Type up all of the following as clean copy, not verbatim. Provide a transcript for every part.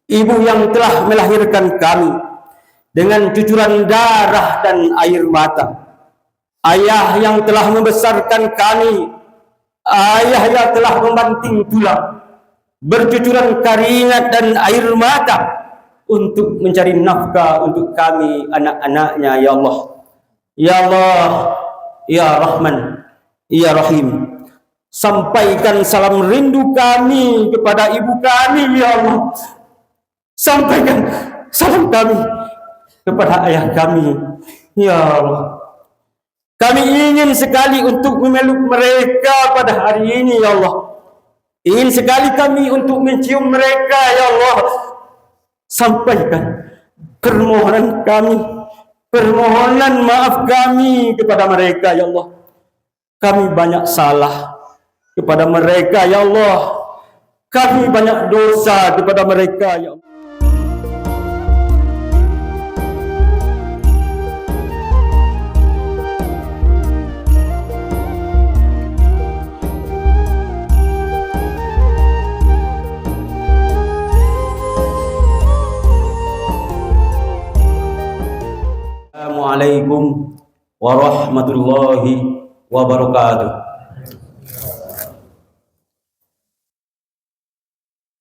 ibu yang telah melahirkan kami dengan cucuran darah dan air mata, ayah yang telah membesarkan kami, ayah yang telah membanting tulang, bercucuran keringat dan air mata untuk mencari nafkah untuk kami anak-anaknya. Ya Allah, Ya Allah, Ya Rahman, Ya Rahim, sampaikan salam rindu kami kepada ibu kami. Ya Allah, sampaikan salam kami kepada ayah kami. Ya Allah, kami ingin sekali untuk memeluk mereka pada hari ini. Ya Allah, ingin sekali kami untuk mencium mereka. Ya Allah, sampaikan permohonan kami, permohonan maaf kami kepada mereka. Ya Allah, kami banyak salah kepada mereka. Ya Allah, kami banyak dosa kepada mereka. Ya Allah. Assalamualaikum warahmatullahi wabarakatuh.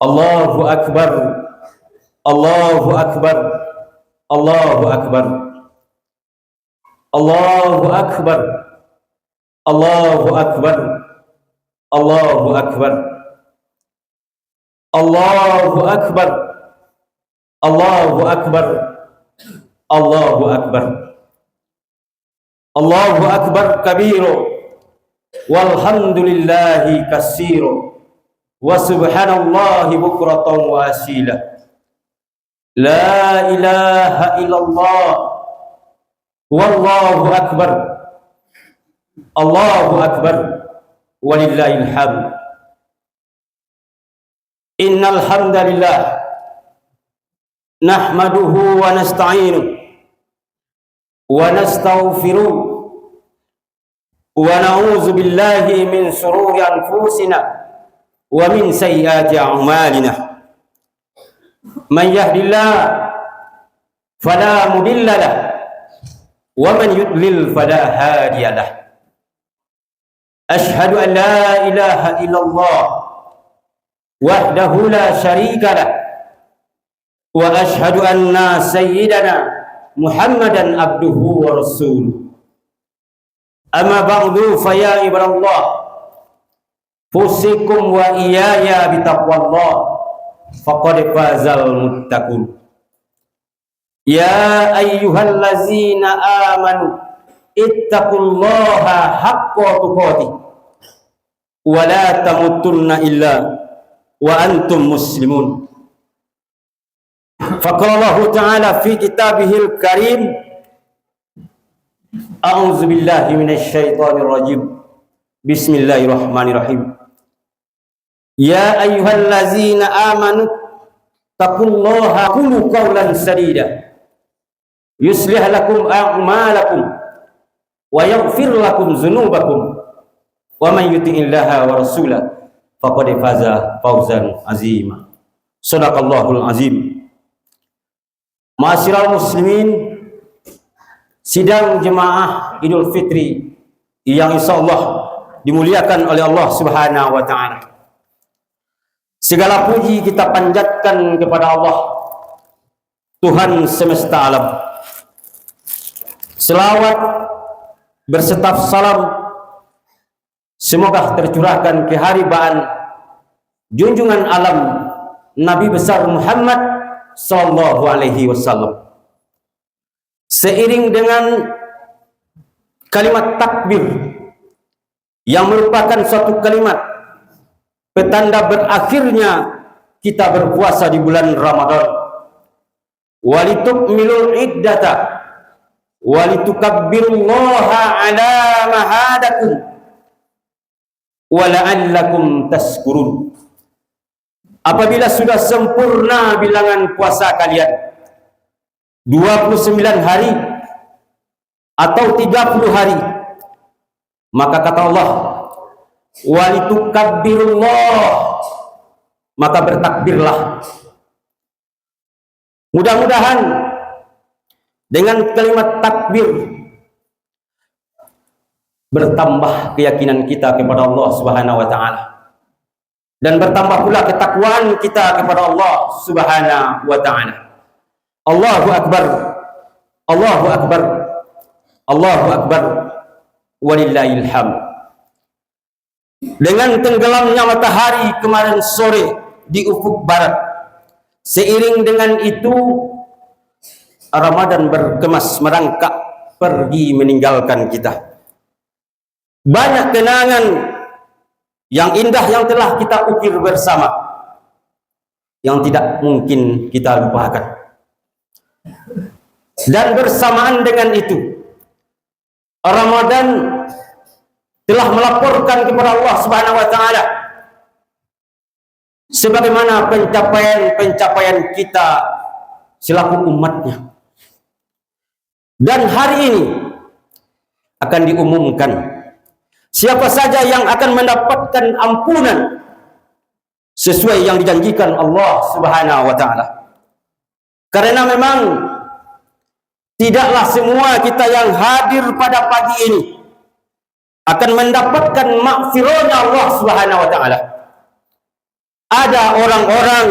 Allahu Akbar, Allahu Akbar, Allahu Akbar, Allahu Akbar, Allahu Akbar, Allahu Akbar, Allahu Akbar, Allahu Akbar, Allahu Akbar, Allahu Akbar kabiro, walhamdulillahi katsiro, wa subhanallahi bukratan wa asila. La ilaha illallah, wallahu akbar, Allahu akbar, walillahil hamd. Innal hamdalillah nahmaduhu wa nasta'inuhu wa nastaghfiruh wa na'udzu billahi min shururi anfusina wa min sayyiati a'malina. Man yahdihillahu fala mudilla lahu wa man yudlil fala hadiya lahu. Ashhadu an la ilaha illallah wahdahu la syarika lahu wa ashhadu anna sayyidana Muhammadan abduhu wa rasuluh. Amma ba'du, fa ya ibadallah, fusikum wa iyaya bitaqwallah, faqad fazal muttaqun. Ya ayyuhallazina amanu ittaqullaha haqqa tuqatih wa la tamutunna illa wa antum muslimun. Faqala Allah Ta'ala fi kitabihil karim, a'udzu billahi minasy syaithanir rajim. Bismillahirrahmanirrahim. Ya ayyuhallazina amanu taqullaha qulu qawlan sadida yuslih lakum a'malakum wa yaghfir lakum dzunubakum wa man yuti'illaha wa rasulahu faqad faza fawzan azima. Shadaqallahul azim. Ma'asyiral muslimin, sidang jemaah Idul Fitri yang insyaallah dimuliakan oleh Allah Subhanahu wa taala. Segala puji kita panjatkan kepada Allah, Tuhan semesta alam. Selawat bersetaf salam semoga tercurahkan keharibaan junjungan alam Nabi besar Muhammad sallallahu alaihi wasallam. Seiring dengan kalimat takbir yang merupakan suatu kalimat petanda berakhirnya kita berpuasa di bulan Ramadan. Walitukmilul iddata walitukabbirullaha ala ma hadakum wa la'allakum tashkurun. Apabila sudah sempurna bilangan puasa kalian 29 hari atau 30 hari, maka kata Allah, walitukabbirullah, maka bertakbirlah. Mudah-mudahan dengan kalimat takbir bertambah keyakinan kita kepada Allah Subhanahu wa taala, dan bertambah pula ketakwaan kita kepada Allah Subhanahu wa taala. Allahu akbar, Allahu akbar, Allahu akbar, walillahil hamd. Dengan tenggelamnya matahari kemarin sore di ufuk barat, seiring dengan itu Ramadan bergemas merangkak pergi meninggalkan kita. Banyak kenangan yang indah yang telah kita ukir bersama, yang tidak mungkin kita lupakan. Dan bersamaan dengan itu, Ramadan telah melaporkan kepada Allah Subhanahu wa taala sebagaimana pencapaian-pencapaian kita selaku umatnya. Dan hari ini akan diumumkan siapa saja yang akan mendapatkan ampunan sesuai yang dijanjikan Allah Subhanahu wa taala. Karena memang tidaklah semua kita yang hadir pada pagi ini akan mendapatkan maghfirahnya Allah Subhanahu wa taala. Ada orang-orang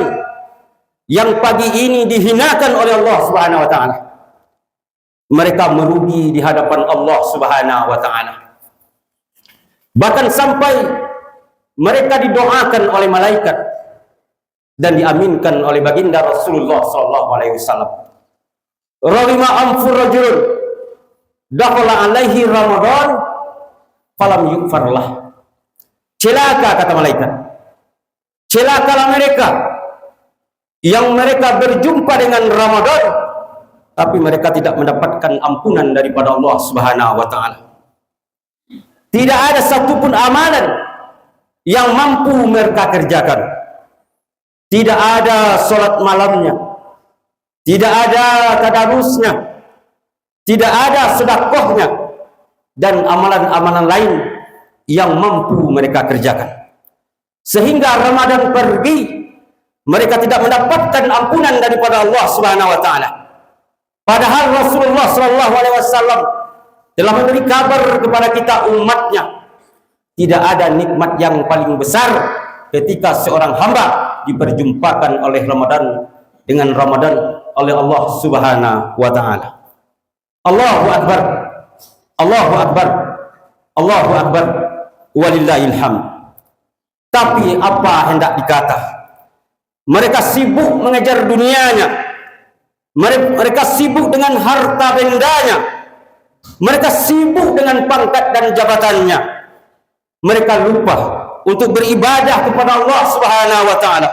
yang pagi ini dihinakan oleh Allah Subhanahu wa taala. Mereka merugi di hadapan Allah Subhanahu wa taala. Bahkan sampai mereka didoakan oleh malaikat dan diaminkan oleh baginda Rasulullah sallallahu alaihi wasallam. Rawima amfur rajul dakhala alaihi Ramadan falam yughfarlah. Celaka, kata malaikat. Celakalah mereka yang mereka berjumpa dengan Ramadan tapi mereka tidak mendapatkan ampunan daripada Allah Subhanahu wa taala. Tidak ada satupun amalan yang mampu mereka kerjakan. Tidak ada solat malamnya, tidak ada tadarusnya, tidak ada sedekahnya, dan amalan-amalan lain yang mampu mereka kerjakan. Sehingga Ramadan pergi, mereka tidak mendapatkan ampunan daripada Allah Subhanahu wa taala. Padahal Rasulullah sallallahu alaihi wasallam telah memberi kabar kepada kita umatnya, tidak ada nikmat yang paling besar ketika seorang hamba diperjumpakan oleh Ramadan dengan Ramadan oleh Allah Subhanahu wa taala. Allahu akbar, Allahu akbar, Allahu akbar, walillahil hamd. Tapi apa hendak dikata? Mereka sibuk mengejar dunianya. Mereka sibuk dengan harta bendanya. Mereka sibuk dengan pangkat dan jabatannya. Mereka lupa untuk beribadah kepada Allah Subhanahu wa taala.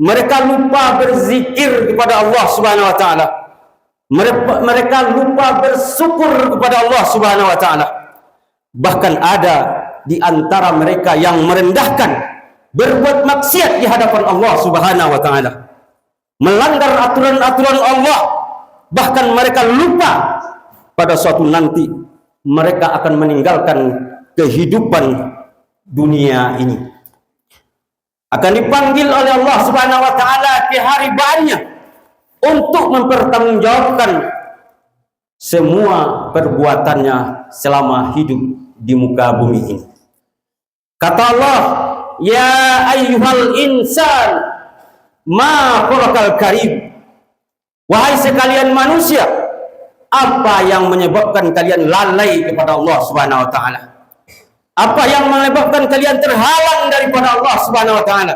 Mereka lupa berzikir kepada Allah Subhanahu wa taala. Mereka lupa bersyukur kepada Allah Subhanahu wa taala. Bahkan ada di antara mereka yang merendahkan, berbuat maksiat di hadapan Allah Subhanahu wa taala, melanggar aturan-aturan Allah. Bahkan mereka lupa pada suatu nanti mereka akan meninggalkan kehidupan dunia ini, akan dipanggil oleh Allah Subhanahu wa taala di hari banyak untuk mempertanggungjawabkan semua perbuatannya selama hidup di muka bumi ini. Kata Allah, ya ayyuhal insan ma khalaqal karim. Wahai sekalian manusia, apa yang menyebabkan kalian lalai kepada Allah Subhanahu wa taala? Apa yang menyebabkan kalian terhalang daripada Allah Subhanahu wa taala?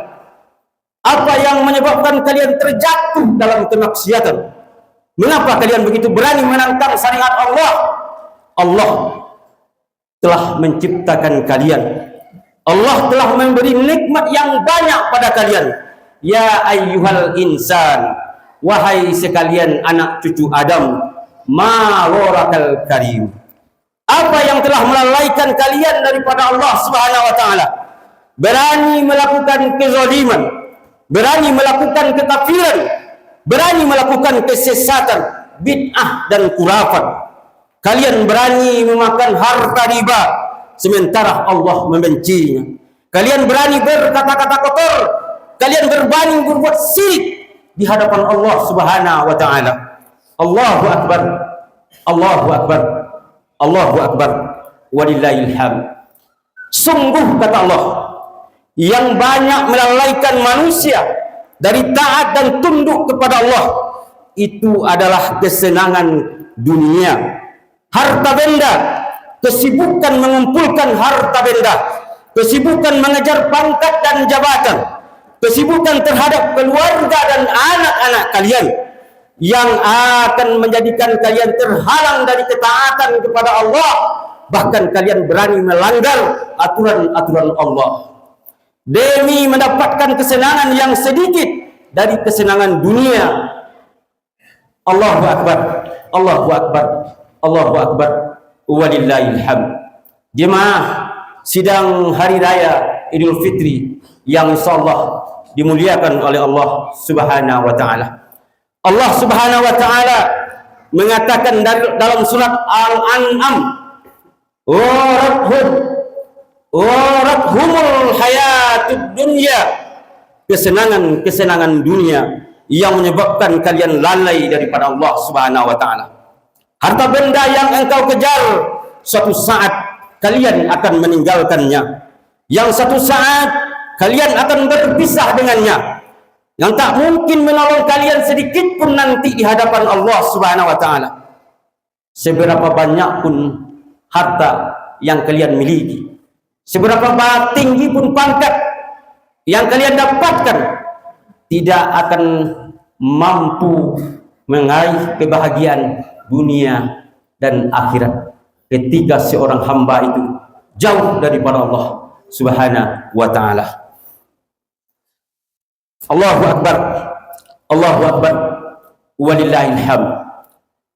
Apa yang menyebabkan kalian terjatuh dalam kemaksiatan? Mengapa kalian begitu berani menantang syariat Allah? Allah telah menciptakan kalian. Allah telah memberi nikmat yang banyak pada kalian. Ya ayyuhal insan, wahai sekalian anak cucu Adam, ma warakal karim. Apa yang telah melalaikan kalian daripada Allah Subhanahu wa taala? Berani melakukan kezaliman, berani melakukan kekafiran, berani melakukan kesesatan, bid'ah dan khurafat. Kalian berani memakan harta riba sementara Allah membencinya. Kalian berani berkata-kata kotor, kalian berani berbuat syirik, di hadapan Allah Subhanahu wa taala. Allahu akbar. Allahu akbar. Allahu akbar. Walillahil hamd. Sungguh kata Allah, yang banyak melalaikan manusia dari taat dan tunduk kepada Allah itu adalah kesenangan dunia, harta benda, kesibukan mengumpulkan harta benda, kesibukan mengejar pangkat dan jabatan, kesibukan terhadap keluarga dan anak-anak kalian yang akan menjadikan kalian terhalang dari ketaatan kepada Allah, bahkan kalian berani melanggar aturan-aturan Allah demi mendapatkan kesenangan yang sedikit dari kesenangan dunia. Allahu akbar. Allahu akbar. Allahu akbar. Walillahil hamd. Jemaah sidang hari raya Idul Fitri yang insyaallah dimuliakan oleh Allah Subhanahu wa taala. Allah Subhanahu wa taala mengatakan dalam surat Al-An'am, "Warathumul hayatud dunya." Kesenangan dunia yang menyebabkan kalian lalai daripada Allah Subhanahu wa taala. Harta benda yang engkau kejar, suatu saat kalian akan meninggalkannya. Yang suatu saat kalian akan berpisah dengannya. Yang tak mungkin menolong kalian sedikit pun nanti di hadapan Allah Subhanahu wa taala. Seberapa banyak pun harta yang kalian miliki, seberapa tinggi pun pangkat yang kalian dapatkan, tidak akan mampu meraih kebahagiaan dunia dan akhirat ketika seorang hamba itu jauh daripada Allah Subhanahu wa taala. Allahu akbar. Allahu akbar. Walillahil hamd.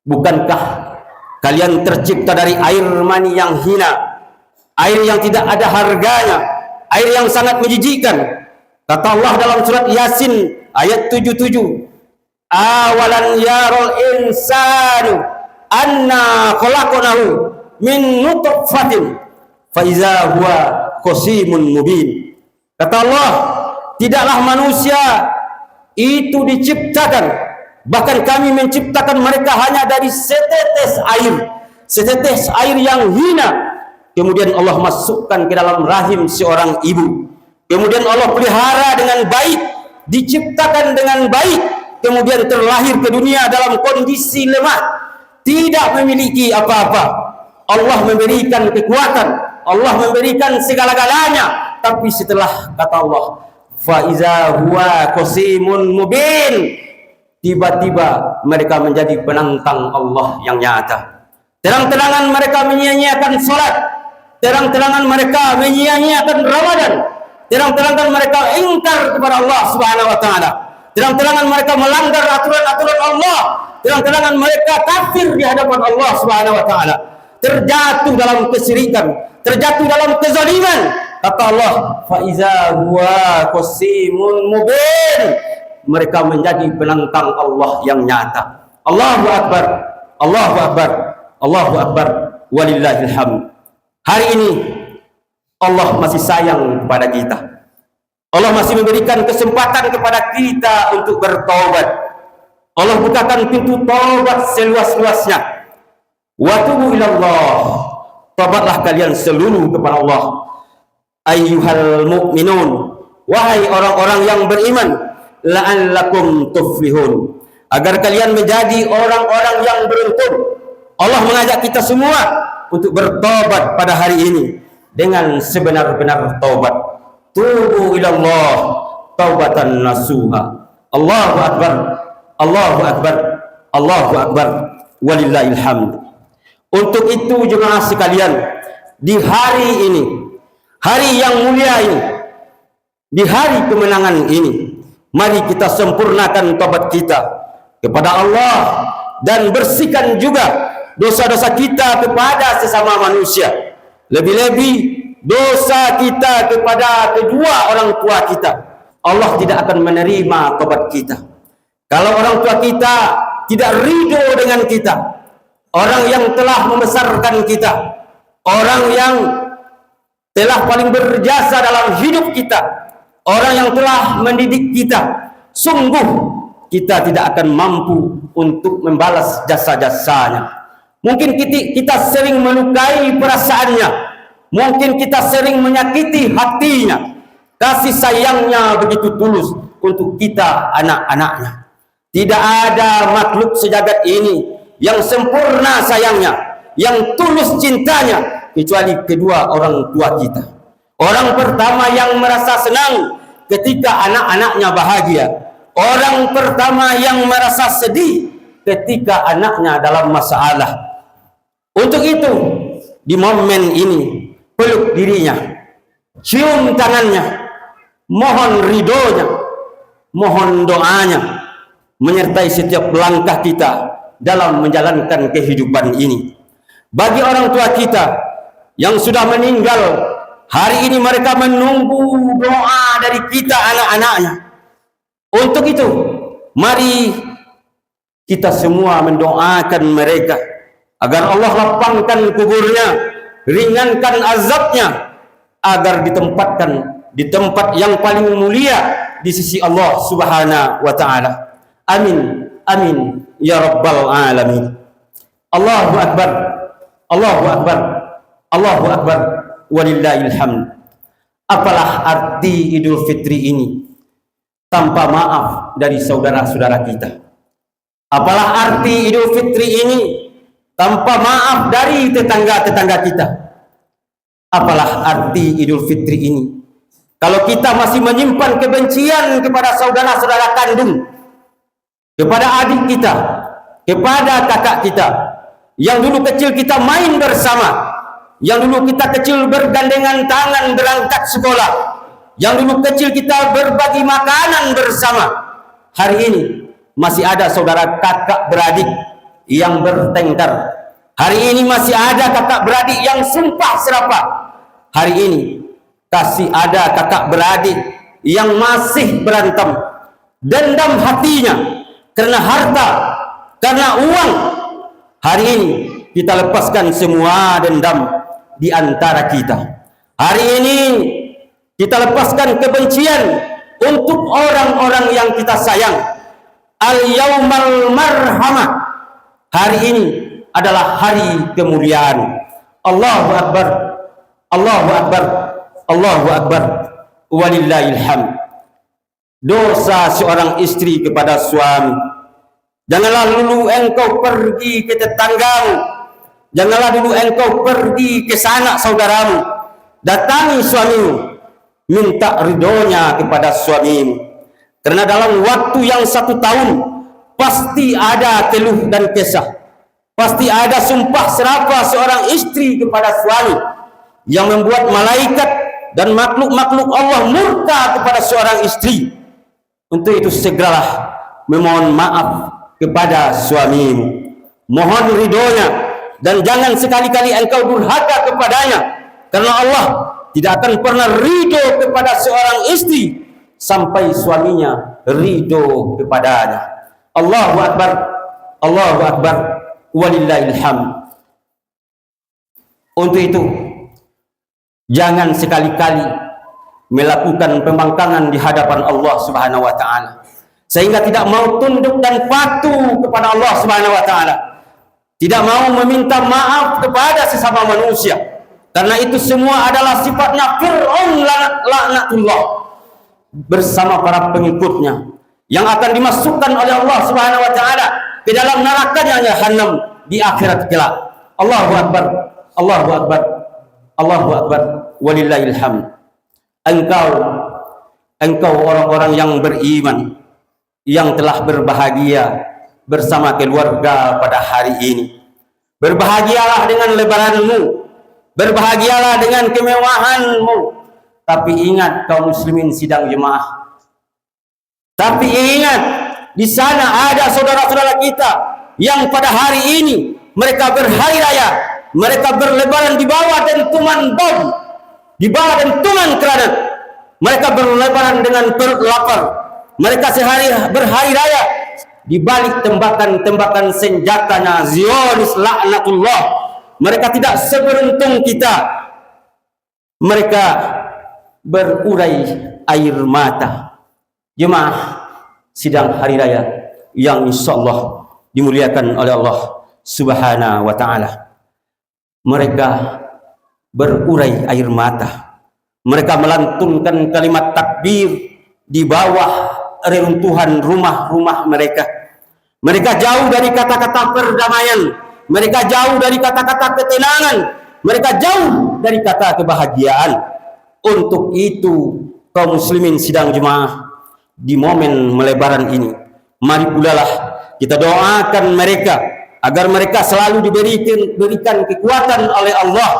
Bukankah kalian tercipta dari air mani yang hina, air yang tidak ada harganya, air yang sangat menjijikkan? Kata Allah dalam surat Yasin ayat 77, "Awalan yarul insanu anna khalaqnahu min nutfatin fa iza huwa khasimun mubin." Kata Allah, tidaklah manusia itu diciptakan, bahkan kami menciptakan mereka hanya dari setetes air yang hina. Kemudian Allah masukkan ke dalam rahim seorang ibu. Kemudian Allah pelihara dengan baik, diciptakan dengan baik, kemudian terlahir ke dunia dalam kondisi lemah, tidak memiliki apa-apa. Allah memberikan kekuatan, Allah memberikan segala-galanya, tapi setelah kata Allah, fa iza huwa qasimun mubin, tiba-tiba mereka menjadi penantang Allah yang nyata. Terang-terangan mereka menyia-nyiakan salat, terang-terangan mereka menyia-nyiakan Ramadan, terang-terangan mereka ingkar kepada Allah Subhanahu wa taala, terang-terangan mereka melanggar aturan-aturan Allah, terang-terangan mereka kafir di hadapan Allah Subhanahu wa taala, terjatuh dalam kesyirikan, terjatuh dalam kezaliman. Kata Allah, fa iza huwa qasimun mubin, mereka menjadi penantang Allah yang nyata. Allahu akbar. Allahu akbar. Allahu akbar. Walillahil hamd. Hari ini Allah masih sayang kepada kita. Allah masih memberikan kesempatan kepada kita untuk bertaubat. Allah bukakan pintu taubat seluas-luasnya. Wa tubu ilallah. Taubatlah kalian seluruh kepada Allah. Ayyuhal mu'minun, wahai orang-orang yang beriman, la'allakum tuflihun, agar kalian menjadi orang-orang yang beruntung. Allah mengajak kita semua untuk bertobat pada hari ini dengan sebenar-benar taubat. Tubu ilallah taubatan nasuha. Allahu akbar. Allahu akbar. Allahu akbar. Walillahil hamd. Untuk itu jemaah sekalian, di hari ini, hari yang mulia ini, di hari kemenangan ini, mari kita sempurnakan taubat kita kepada Allah dan bersihkan juga dosa-dosa kita kepada sesama manusia, lebih-lebih dosa kita kepada kedua orang tua kita. Allah tidak akan menerima taubat kita kalau orang tua kita tidak ridho dengan kita, orang yang telah membesarkan kita, orang yang telah paling berjasa dalam hidup kita, orang yang telah mendidik kita. Sungguh kita tidak akan mampu untuk membalas jasa-jasanya. Mungkin kita sering melukai perasaannya, mungkin kita sering menyakiti hatinya. Kasih sayangnya begitu tulus untuk kita anak-anaknya. Tidak ada makhluk sejagat ini yang sempurna sayangnya, yang tulus cintanya, kecuali kedua orang tua kita. Orang pertama yang merasa senang ketika anak-anaknya bahagia. Orang pertama yang merasa sedih ketika anaknya dalam masalah. Untuk itu, di momen ini, peluk dirinya, cium tangannya, mohon ridhonya, mohon doanya, menyertai setiap langkah kita dalam menjalankan kehidupan ini. Bagi orang tua kita yang sudah meninggal, hari ini mereka menunggu doa dari kita anak-anaknya. Untuk itu, mari kita semua mendoakan mereka agar Allah lapangkan kuburnya, ringankan azabnya, agar ditempatkan di tempat yang paling mulia di sisi Allah Subhanahu wa taala. Amin, amin ya rabbal alamin. Allahu akbar, Allahu akbar, Allahu akbar, walillahil hamd. Apalah arti Idul Fitri ini tanpa maaf dari saudara-saudara kita? Apalah arti Idul Fitri ini tanpa maaf dari tetangga-tetangga kita? Apalah arti Idul Fitri ini kalau kita masih menyimpan kebencian kepada saudara-saudara kandung, kepada adik kita, kepada kakak kita, yang dulu kecil kita main bersama, yang dulu kita kecil bergandengan tangan berangkat sekolah, yang dulu kecil kita berbagi makanan bersama. Hari ini masih ada saudara kakak beradik yang bertengkar. Hari ini masih ada kakak beradik yang sumpah serapah. Hari ini kasih ada kakak beradik yang masih berantem, dendam hatinya karena harta, karena uang. Hari ini kita lepaskan semua dendam di antara kita. Hari ini kita lepaskan kebencian untuk orang-orang yang kita sayang. Al-yaumal marhamah. Hari ini adalah hari kemuliaan. Allahu akbar, Allahu akbar, Allahu akbar, walillahil hamd. Dosa seorang istri kepada suami. Janganlah dulu engkau pergi ke tetanggamu, janganlah dulu engkau pergi ke sanak saudaramu, datangi suamimu, minta ridhonya kepada suamimu. Karena dalam waktu yang 1 tahun pasti ada keluh dan kesah, pasti ada sumpah serapah seorang istri kepada suami yang membuat malaikat dan makhluk-makhluk Allah murka kepada seorang istri. Untuk itu segeralah memohon maaf kepada suamimu, mohon ridhonya, dan jangan sekali-kali engkau durhaka kepadanya, karena Allah tidak akan pernah ridho kepada seorang istri sampai suaminya ridho kepadanya. Allahu akbar, Allahu akbar, walillahil hamd. Untuk itu jangan sekali-kali melakukan pembangkangan di hadapan Allah Subhanahu wa taala sehingga tidak mau tunduk dan patuh kepada Allah Subhanahu wa taala, tidak mau meminta maaf kepada sesama manusia, karena itu semua adalah sifatnya Fir'aun laknatullah bersama para pengikutnya yang akan dimasukkan oleh Allah Subhanahu wa taala ke dalam nerakanya Jahannam di akhirat kelak. Allahu akbar, Allahu akbar, Allahu akbar, walillahil hamd. Engkau orang-orang yang beriman yang telah berbahagia bersama keluarga pada hari ini. Berbahagialah dengan lebaranmu, berbahagialah dengan kemewahanmu. Tapi ingat kaum muslimin sidang jemaah. Tapi ingat di sana ada saudara-saudara kita yang pada hari ini mereka berhari raya, mereka berlebaran di bawah dentuman bom, di bawah dentuman granat. Mereka berlebaran dengan perut lapar. Mereka sehari berhari raya di balik tembakan-tembakan senjatanya Zionis laknatullah. Mereka tidak seberuntung kita. Mereka berurai air mata. Jemaah, sidang hari raya yang insyaallah dimuliakan oleh Allah Subhanahu wa taala. Mereka berurai air mata. Mereka melantunkan kalimat takbir di bawah reruntuhan rumah-rumah mereka. Mereka jauh dari kata-kata perdamaian. Mereka jauh dari kata-kata ketenangan. Mereka jauh dari kata kebahagiaan. Untuk itu, kaum muslimin sidang jemaah, di momen melebaran ini, mari pula lah kita doakan mereka agar mereka selalu diberikan kekuatan oleh Allah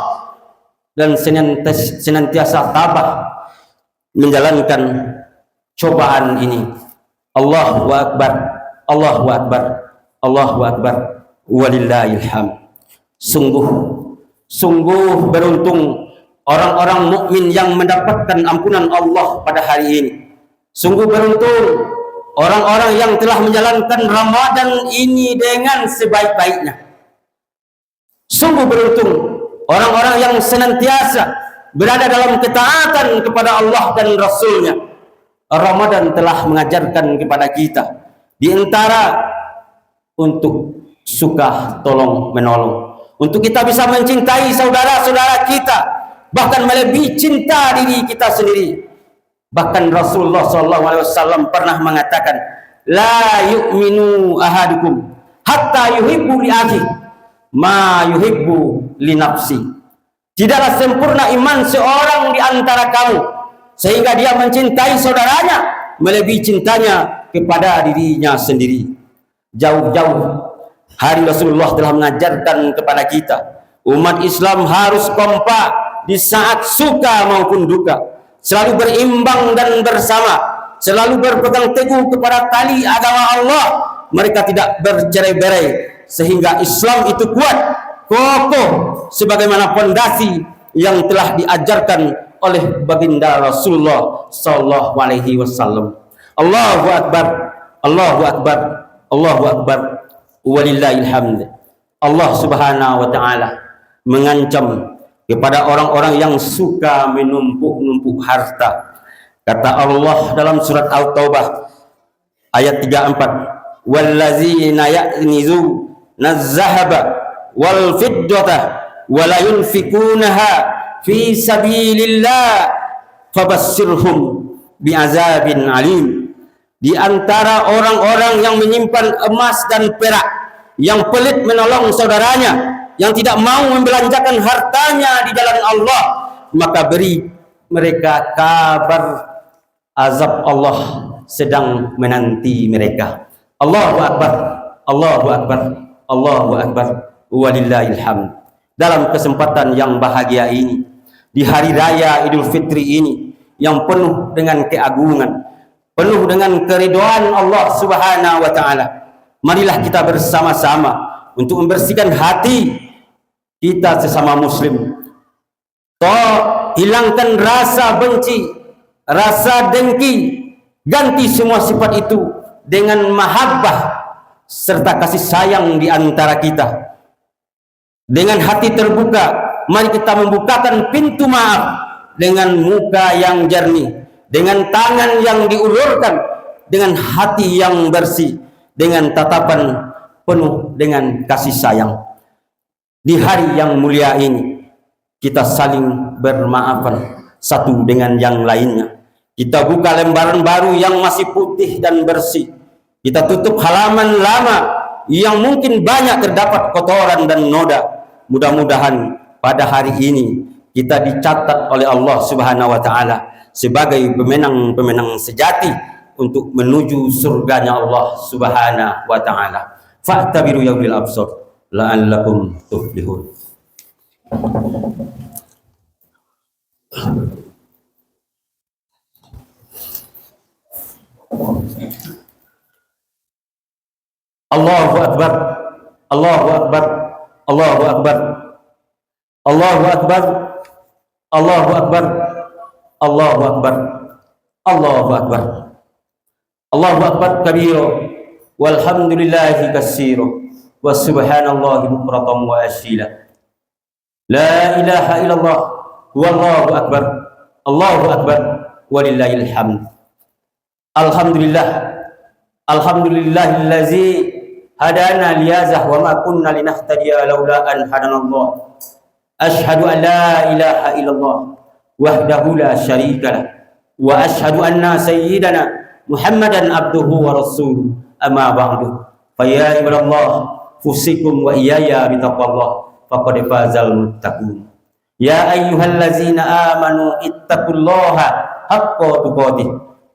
dan senantiasa tabah menjalankan cobaan ini. Allahu akbar, Allahu akbar, Allahu akbar, walillahil hamd. Sungguh beruntung orang-orang mukmin yang mendapatkan ampunan Allah pada hari ini. Sungguh beruntung orang-orang yang telah menjalankan Ramadan ini dengan sebaik-baiknya. Sungguh beruntung orang-orang yang senantiasa berada dalam ketaatan kepada Allah dan Rasul-Nya. Ramadan telah mengajarkan kepada kita di antara untuk suka tolong menolong, untuk kita bisa mencintai saudara-saudara kita, bahkan melebihi cinta diri kita sendiri. Bahkan Rasulullah SAW pernah mengatakan, la yu'minu ahadukum hatta yuhibbu li akhi ma yuhibbu li nafsi. Tidaklah sempurna iman seorang di antara kamu sehingga dia mencintai saudaranya melebihi cintanya kepada dirinya sendiri. Jauh-jauh hari Rasulullah telah mengajarkan kepada kita, umat Islam harus kompak di saat suka maupun duka, selalu berimbang dan bersama, selalu berpegang teguh kepada tali agama Allah. Mereka tidak bercerai-berai sehingga Islam itu kuat, kokoh sebagaimana pondasi yang telah diajarkan oleh baginda Rasulullah sallallahu alaihi wasallam. Allahu akbar, Allahu akbar, Allahu akbar, walillahil hamd. Allah Subhanahu wa taala mengancam kepada orang-orang yang suka menumpuk-numpuk harta. Kata Allah dalam surat At-Taubah ayat 34, wallazina yaknizuna az-zahaba wal fiddata wa la yunfikunaha fi sabilillah fabassirhum bi'azabin alim. Di antara orang-orang yang menyimpan emas dan perak, yang pelit menolong saudaranya, yang tidak mau membelanjakan hartanya di jalan Allah, maka beri mereka kabar azab Allah sedang menanti mereka. Allahu akbar, Allahu akbar, Allahu akbar, walillahil hamd. Dalam kesempatan yang bahagia ini, di hari raya Idul Fitri ini yang penuh dengan keagungan, penuh dengan keridhaan Allah Subhanahu wa taala, marilah kita bersama-sama untuk membersihkan hati kita sesama muslim. Hilangkan rasa benci, rasa dengki, ganti semua sifat itu dengan mahabbah serta kasih sayang di antara kita. Dengan hati terbuka, mari kita membukakan pintu maaf dengan muka yang jernih, dengan tangan yang diulurkan, dengan hati yang bersih, dengan tatapan penuh dengan kasih sayang. Di hari yang mulia ini, kita saling bermaafan satu dengan yang lainnya. Kita buka lembaran baru yang masih putih dan bersih. Kita tutup halaman lama yang mungkin banyak terdapat kotoran dan noda. Mudah-mudahan pada hari ini kita dicatat oleh Allah Subhanahu wa taala sebagai pemenang-pemenang sejati untuk menuju surganya Allah Subhanahu wa taala. Fa'tabiru ya ulil absar la'allakum tuflihun. Allahu akbar, Allahu akbar, Allahu akbar, Allahu akbar, Allahu akbar, Allahu akbar, Allahu akbar, Allahu akbar kabira, walhamdulillahi katsira, wa subhanallahi bukratan wa asila. La ilaha illallah, wallahu akbar, Allahu akbar, walillahil hamd. Alhamdulillah, Alhamdulillahillazi hadana liyazah wa ma kunna linahtadiya laula an hadanallah. Asyhadu an la ilaha illallah wahdahu la syarikalah wa asyhadu anna sayyidana Muhammadan abduhu wa rasuluh. Amma ba'du. Fa ya ibadallah fusikum wa iyaya bitaqwallah faqad fazal muttaqun. Ya ayyuhallazina amanu ittaqullaha haqqa tuqatih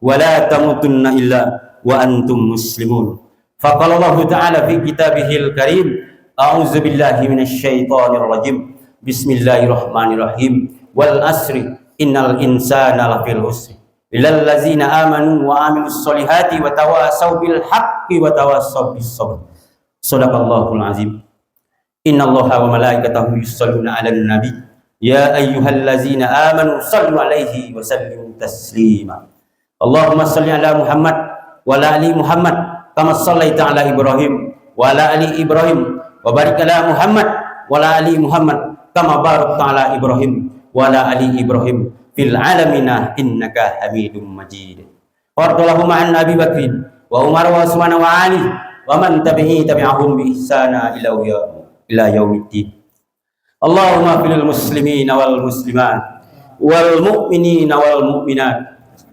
wa la tamutunna illa wa antum muslimun. Faqala Allah Ta'ala fi kitabihil karim, a'udzu billahi minasyaitonir rajim. Bismillahirrahmanirrahim. Wal asri innal insana lafil husri illal ladzina amanu wa amilus solihati wa tawasaw bil haqqi wa tawasaw bis sabr. Shadaqallahul azim. Innallaha wa malaikatahu yusholluna 'alan nabi ya ayyuhallazina amanu shallu 'alaihi wa sallimu taslima. Allahumma shalli 'ala Muhammad wa ala ali Muhammad kama shallaita 'ala Ibrahim wa ala ali Ibrahim wa barik 'ala Muhammad wa ala ali Muhammad kama barakta 'ala Ibrahim wa ala ali Ibrahim fil 'alamina innaka Hamidum Majid. Wardallahumma 'an Abi Bakrin wa Umar wa Utsman wa Ali wa man tabi'ahum bi ihsana ila yaumiddin. Allahumma fil muslimina wal muslimat wal mu'minina wal mu'minat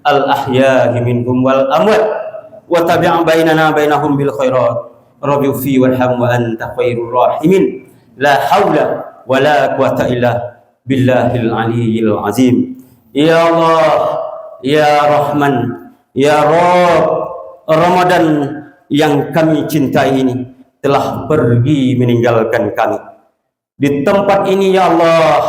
al ahya'i minhum wal amwat wa tabi' bainana bainahum bil khairat rabbi fi warham wa anta khairur rahimin. La haula wa la quwata illa billahil aliyyil azim. Ya Allah, ya Rahman, ya Rabb, Ramadan yang kami cintai ini telah pergi meninggalkan kami. Di tempat ini ya Allah,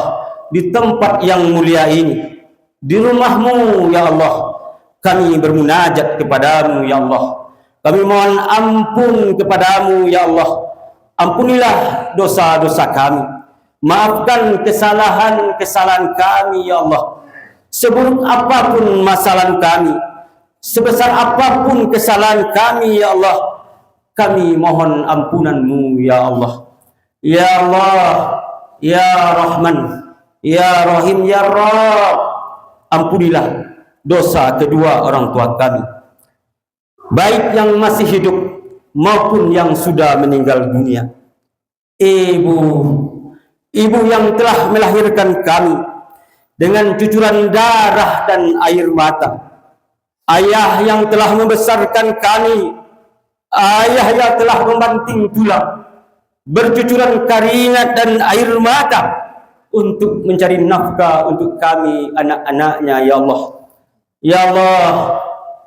di tempat yang mulia ini, di rumah-Mu ya Allah, kami bermunajat kepadamu ya Allah. Kami mohon ampun kepadamu ya Allah. Ampunilah dosa-dosa kami. Maafkan kesalahan-kesalahan kami ya Allah. Seburuk apapun masalah kami, sebesar apapun kesalahan kami ya Allah, kami mohon ampunan-Mu ya Allah. Ya Allah, ya Rahman, ya Rahim, ya Rabb, ampunilah dosa kedua orang tua kami, baik yang masih hidup maupun yang sudah meninggal dunia. Ibu yang telah melahirkan kami dengan cucuran darah dan air mata, ayah yang telah membesarkan kami, ayah yang telah membanting tulang, bercucuran keringat dan air mata untuk mencari nafkah untuk kami anak-anaknya ya Allah. Ya Allah,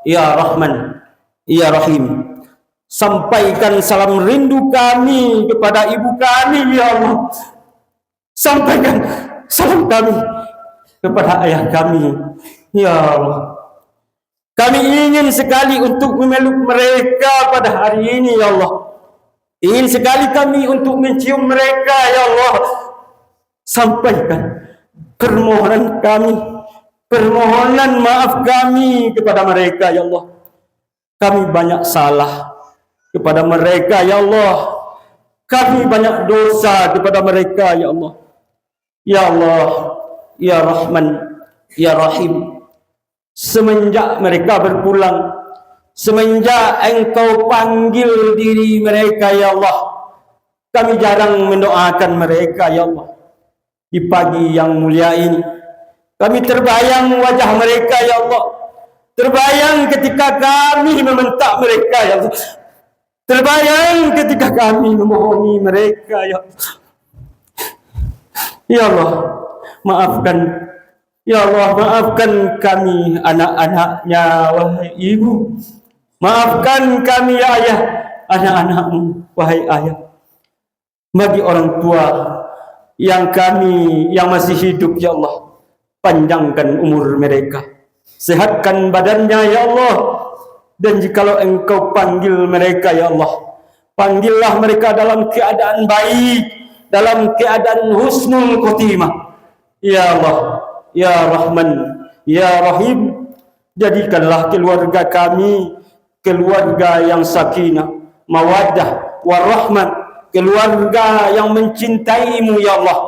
ya Rahman, ya Rahim, sampaikan salam rindu kami kepada ibu kami ya Allah. Sampaikan salam kami kepada ayah kami ya Allah. Kami ingin sekali untuk memeluk mereka pada hari ini ya Allah. Ingin sekali kami untuk mencium mereka ya Allah. Sampaikan permohonan kami, permohonan maaf kami kepada mereka ya Allah. Kami banyak salah kepada mereka ya Allah. Kami banyak dosa kepada mereka ya Allah. Ya Allah, ya Rahman, ya Rahim, semenjak mereka berpulang, semenjak Engkau panggil diri mereka ya Allah, kami jarang mendoakan mereka ya Allah. Di pagi yang mulia ini kami terbayang wajah mereka ya Allah, terbayang ketika kami membentak mereka ya Allah, terbayang ketika kami memohoni mereka ya Allah. Ya Allah, maafkan ya Allah, maafkan kami anak-anaknya wahai ibu. Maafkan kami ya ayah, anak-anakmu wahai ayah. Bagi orang tua yang masih hidup ya Allah, panjangkan umur mereka, sehatkan badannya ya Allah. Dan jikalau Engkau panggil mereka ya Allah, panggillah mereka dalam keadaan baik, dalam keadaan husnul khotimah. Ya Allah, ya Rahman, ya Rahim, jadikanlah keluarga kami keluarga yang sakinah, mawaddah, warahmah, keluarga yang mencintai-Mu ya Allah,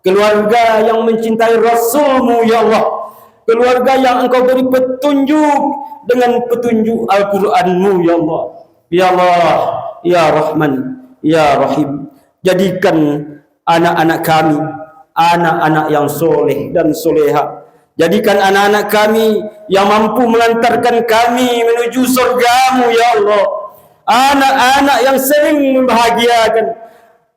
keluarga yang mencintai Rasul-Mu ya Allah, keluarga yang Engkau beri petunjuk dengan petunjuk Al-Quran-Mu ya Allah. Ya Allah, Ya Rahman, Ya Rahim, jadikan anak-anak kami anak-anak yang soleh dan soleha. Jadikan anak-anak kami yang mampu mengantarkan kami menuju surga-Mu, Ya Allah. Anak-anak yang sering membahagiakan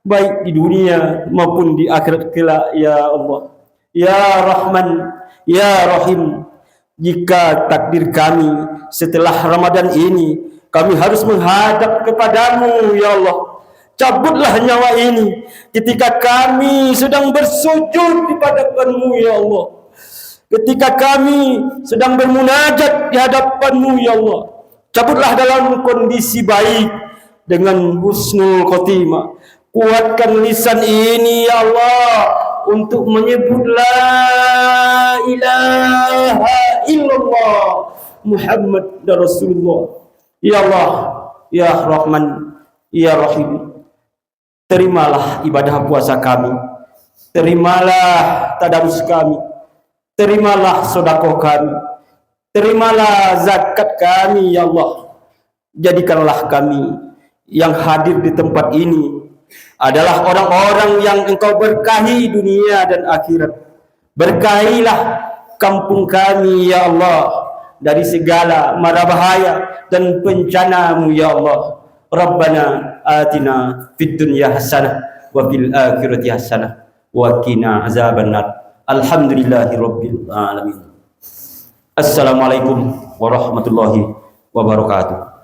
baik di dunia maupun di akhirat kelak, Ya Allah. Ya Rahman, Ya Rahim, jika takdir kami setelah Ramadan ini kami harus menghadap kepadamu, Ya Allah, cabutlah nyawa ini ketika kami sedang bersujud di hadapan-Mu, Ya Allah. Ketika kami sedang bermunajat di hadapan-Mu, Ya Allah. Cabutlah dalam kondisi baik dengan husnul khotimah. Kuatkan lisan ini, Ya Allah, untuk menyebut la ilaha illallah Muhammad Rasulullah. Ya Allah, Ya Rahman, Ya Rahim, terimalah ibadah puasa kami, terimalah tadarus kami, terimalah sedekah kami, terimalah zakat kami, Ya Allah. Jadikanlah kami yang hadir di tempat ini adalah orang-orang yang Engkau berkahi dunia dan akhirat. Berkahilah kampung kami, Ya Allah, dari segala mara bahaya dan bencana-Mu, Ya Allah. Rabbana atina fid dunya hasanah wa fil akhirati hasanah wa qina azabannar. Alhamdulillahirabbil alamin. Assalamualaikum warahmatullahi wabarakatuh.